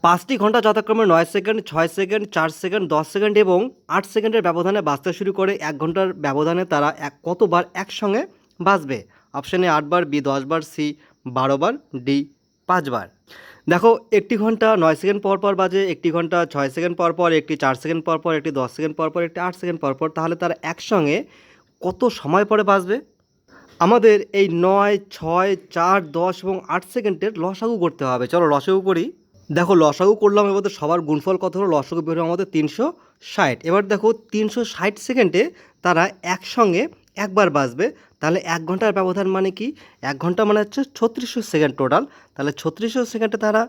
5টি ঘন্টা যথাক্রমে 9 সেকেন্ড, 6 সেকেন্ড, 4 সেকেন্ড, 10 সেকেন্ড এবং 8 সেকেন্ডের ব্যবধানে বাজতে শুরু করে 1 ঘন্টার ব্যবধানে তারা কতবার একসঙ্গে বাজবে? অপশন এ 8 বার, বি 10 বার, সি 12 বার, ডি 5 বার। দেখো, একটি ঘন্টা 9 সেকেন্ড পর পর বাজে, একটি ঘন্টা 6 সেকেন্ড পর পর, একটি 4 সেকেন্ড পর পর, একটি 10 সেকেন্ড পর পর, একটি 8 সেকেন্ড পর পর। তাহলে তারা একসঙ্গে কত সময় পরে বাজবে? আমাদের এই 9, 6, 4, 10 এবং 8 সেকেন্ডের লসাগু করতে হবে। চলো লসাগু করি। দেখো, লসাগু করলাম, এবার সবার গুণফল কত হলো? লসাগু বের হলো আমাদের 360। এবার দেখো 360 সেকেন্ডে তারা একসঙ্গে একবার বাজবে। তাহলে 1 ঘন্টার ব্যবধান মানে কি? 1 ঘন্টা মানে হচ্ছে 3600 সেকেন্ড টোটাল। তাহলে 3600 সেকেন্ডে তারা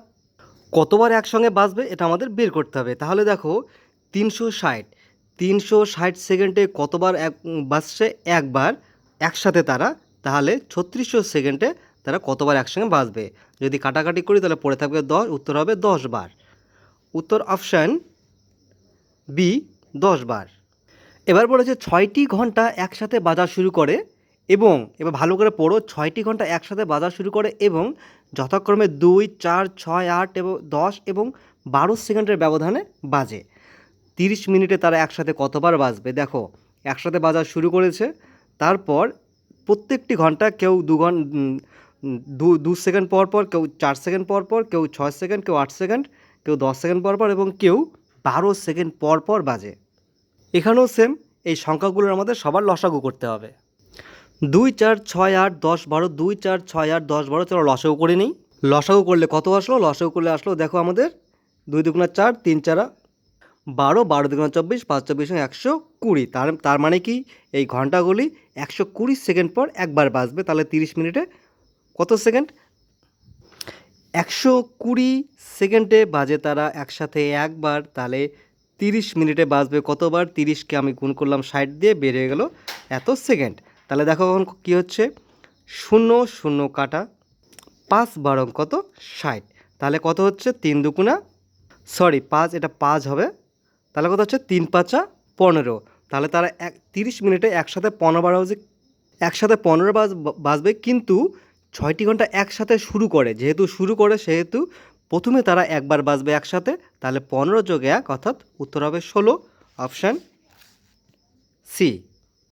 কতবার একসঙ্গে বাজবে এটা আমাদের বের করতে হবে। তাহলে দেখো 360 সেকেন্ডে কতবার বাজছে? একবার একসাথে তারা। তাহলে 3600 সেকেন্ডে তারা কতবার একসঙ্গে বাজবে? যদি কাটাকাটি করি তাহলে পড়ে থাকবে 10, উত্তর হবে 10 বার। উত্তর অপশান বি 10 বার। এবার বলেছে 6টি ঘন্টা একসাথে বাজা শুরু করে এবং এবার ভালো করে পড়ো, 6টি ঘন্টা একসাথে বাজা শুরু করে এবং যথাক্রমে 2, 4, 6, 8 এবং 10 এবং 12 সেকেন্ডের ব্যবধানে বাজে। 30 মিনিটে তারা একসাথে কতবার বাজবে? দেখো, একসাথে বাজা শুরু করেছে, তারপর প্রত্যেকটি ঘন্টা কেউ 2 সেকেন্ড পর পর, কেউ 4 সেকেন্ড পর পর, কেউ 6 সেকেন্ড, কেউ 8 সেকেন্ড, কেউ 10 সেকেন্ড পর পর এবং কেউ 12 সেকেন্ড পর পর বাজে। এখানেও সেম, এই সংখ্যাগুলোর আমাদের সবার লসাগু করতে হবে। 2, 4, 6, 8, 10, 12, 2, 4, 6, 8, 10, 12। চলো লসাগু করে নিই। লসাগু করলে কত আসলো? লসাগু করলে আসলো দেখো আমাদের 2 দুগুণা 4, 3 4 12, 12 দুগুণা 24, 5 24 120। তার মানে কি? এই ঘন্টাগুলি 120 সেকেন্ড পর একবার বাজবে। তাহলে 30 মিনিটে কত সেকেন্ড? 120 সেকেন্ডে বাজে তারা একসাথে একবার। তাহলে 30 মিনিটে বাজবে কতবার? 30কে আমি গুণ করলাম 60 দিয়ে, বেড়ে গেল এত সেকেন্ড। তাহলে দেখো এখন কী হচ্ছে? 0 0 কাটা 5 12 কত? 60। তাহলে কত হচ্ছে? 3 দুগুণা 5, এটা 5 হবে। তাহলে কত হচ্ছে? 3 5 15। তাহলে তারা 30 মিনিটে একসাথে 15 বার বাজে, একসাথে 15 বাজবে, কিন্তু 6টি ঘন্টা একসাথে শুরু করে, যেহেতু শুরু করে সেহেতু প্রথমে তারা একবার বাজবে একসাথে। তাহলে 15 যোগ 1 অর্থাৎ উত্তর হবে 16, অপশান সি।